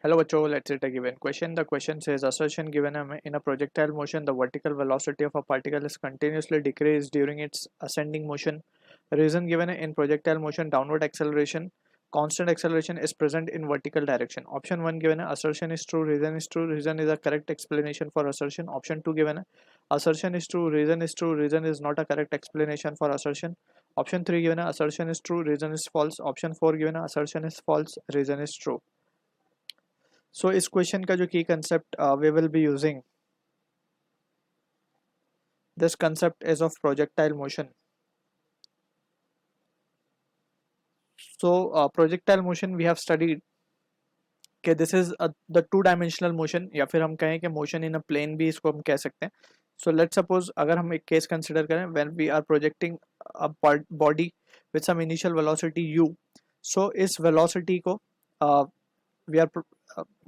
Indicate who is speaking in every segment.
Speaker 1: Hello बच्चों, let's take a given question. The question says assertion given in a projectile motion, the vertical velocity of a particle is continuously decreased during its ascending motion. Reason given in projectile motion, downward acceleration, constant acceleration is present in vertical direction. Option 1 given assertion is true, reason is true, reason is a correct explanation for assertion. Option 2 given assertion is true, reason is not a correct explanation for assertion. Option 3 given assertion is true, reason is false. Option 4 given assertion is false, reason is true. सो इस question का जो की concept we will be using this concept is of projectile motion. So projectile motion we have studied कि this is the two dimensional motion, या फिर हम कहें कि मोशन इन अ प्लेन भी इसको हम कह सकते हैं. सो लेट्स सपोज अगर हम एक केस कंसिडर करें when we are projecting a body with some initial velocity u. So इस वेलोसिटी को we are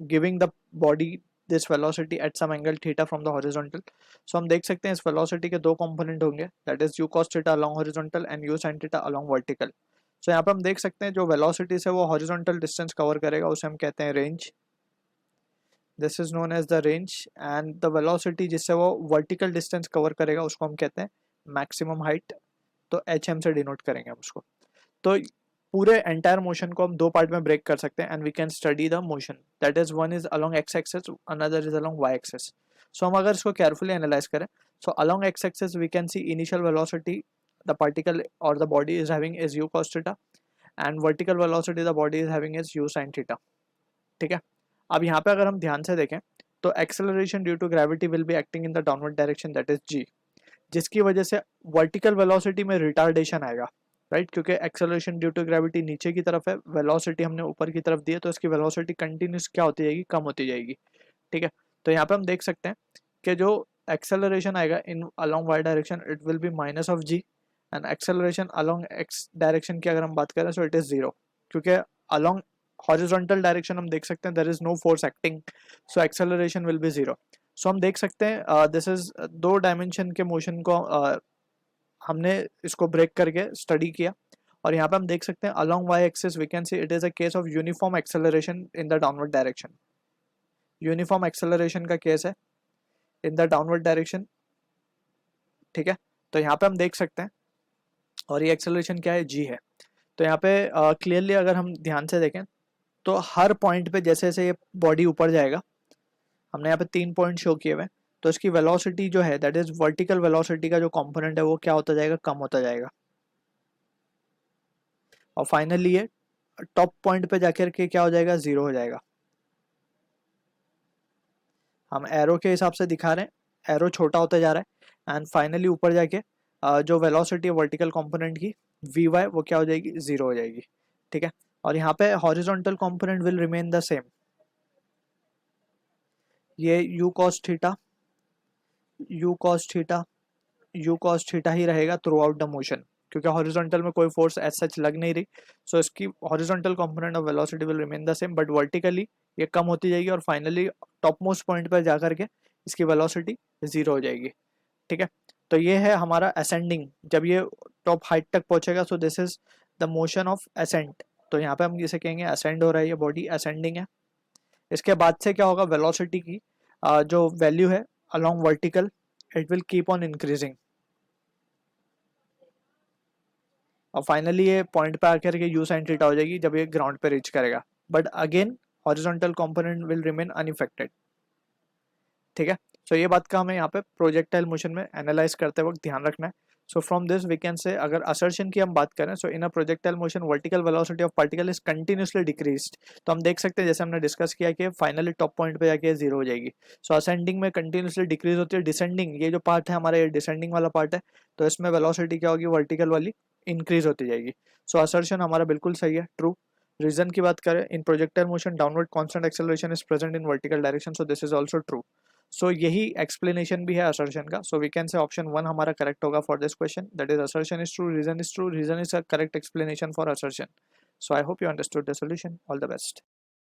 Speaker 1: giving the body this velocity at some angle theta from the horizontal. So हम देख सकते हैं इस velocity के दो component होंगे, that is u cos theta along horizontal and u sin theta along vertical. So यहाँ पे हम देख सकते हैं जो velocity से वो horizontal distance cover करेगा उसे हम कहते हैं range. This is known as the range, and the velocity जिससे वो vertical distance cover करेगा उसको हम कहते हैं maximum height. तो hm से denote करेंगे हम उसको. तो पूरे एंटायर मोशन को हम दो पार्ट में ब्रेक कर सकते हैं and we can study the motion, that is one is along x axis, another is along Y axis. So हम अगर इसको केयरफुली एनालाइज करें, so along x axis we can see initial velocity the particle और the body is having is u cos theta, and vertical velocity the body is having is u sin theta. ठीक है. अब यहाँ पे अगर हम ध्यान से देखें तो acceleration due to gravity will be acting in the downward direction, that is g, जिसकी वजह से वर्टिकल वेलोसिटी में रिटार्डेशन आएगा, राइट क्योंकि एक्सेलरेशन ड्यू टू ग्रेविटी नीचे की तरफ है, वेलोसिटी हमने ऊपर की तरफ दी है, तो इसकी वेलोसिटी कंटिन्यूस क्या होती जाएगी, कम होती जाएगी. ठीक है. तो यहाँ पे हम देख सकते हैं कि जो एक्सेलरेशन आएगा in along y direction it will be minus of g, and acceleration along x direction की अगर हम बात करें सो इट इज जीरो, क्योंकि अलोंग हॉरिजॉन्टल डायरेक्शन हम देख सकते हैं there is no force acting, so acceleration will be zero. So हम देख सकते हैं दिस इज दो डायमेंशन के मोशन को हमने इसको ब्रेक करके स्टडी किया, और यहाँ पे हम देख सकते हैं along Y axis we can see it is a case of uniform acceleration in the downward direction. Uniform acceleration का केस है इन द डाउनवर्ड डायरेक्शन. ठीक है. तो यहाँ पे हम देख सकते हैं, और ये एक्सेलरेशन क्या है, जी है. तो यहाँ पे क्लियरली अगर हम ध्यान से देखें तो हर पॉइंट पे जैसे जैसे ये बॉडी ऊपर जाएगा, हमने यहाँ पे 3 पॉइंट शो किए हुए, तो इसकी वेलोसिटी जो है दैट इज वर्टिकल वेलोसिटी का जो कंपोनेंट है वो क्या होता जाएगा, कम होता जाएगा, और फाइनली ये टॉप पॉइंट पे जाकर के क्या हो जाएगा, जीरो हो जाएगा. हम एरो के हिसाब से दिखा रहे हैं, एरो छोटा होता जा रहा है, एंड फाइनली ऊपर जाके जो वेलोसिटी है वर्टिकल कंपोनेंट की वी वाई वो क्या हो जाएगी, जीरो हो जाएगी. ठीक है. और यहाँ पे horizontal component will remain the same, ये u cos theta u cos theta u cos theta ही रहेगा थ्रू आउट द मोशन, क्योंकि हॉरिजॉन्टल में कोई फोर्स एज सच लग नहीं रही. सो इसकी horizontal component of velocity will remain the same, but vertically ये कम होती जाएगी, और फाइनली टॉप मोस्ट पॉइंट पर जाकर के इसकी वेलोसिटी जीरो हो जाएगी. ठीक है. तो ये है हमारा असेंडिंग, जब ये टॉप हाइट तक पहुंचेगा so this is the motion of ascent. तो यहाँ पे हम इसे कहेंगे असेंड हो रहा है, ये बॉडी असेंडिंग है. इसके बाद से क्या होगा, वेलोसिटी की जो वैल्यू है along vertical it will keep on increasing, और फाइनली ये पॉइंट पे आकर के यू साइन थीटा हो जाएगी जब ये ग्राउंड पे रीच करेगा, but again horizontal component will remain unaffected. ठीक है. सो ये बात का हमें यहाँ पे प्रोजेक्टाइल मोशन में एनालाइज करते वक्त ध्यान रखना है. So from this we can say अगर असर्शन की हम बात करें, so in a projectile motion vertical velocity of particle is continuously decreased. तो हम देख सकते हैं जैसे हमने डिस्कस किया कि फाइनली टॉप पॉइंट पे जाके जीरो हो जाएगी. सो असेंडिंग में कंटिन्यूसली डिक्रीज होती है, डिसेंडिंग ये जो पार्ट है हमारा ये डिसेंडिंग वाला पार्ट है, तो इसमें वेलोसिटी क्या होगी, वर्टिकल वाली इंक्रीज होती जाएगी. सो असर्शन हमारा बिल्कुल सही है, ट्रू. रीजन की बात करें, in projectile motion downward constant acceleration is present in vertical direction, so this is also true. So यही एक्सप्लेनेशन भी है असर्शन का. So we can say option 1 हमारा करेक्ट होगा for this question, that is assertion is true, reason is a correct explanation for assertion. So I hope you understood the solution. All the best.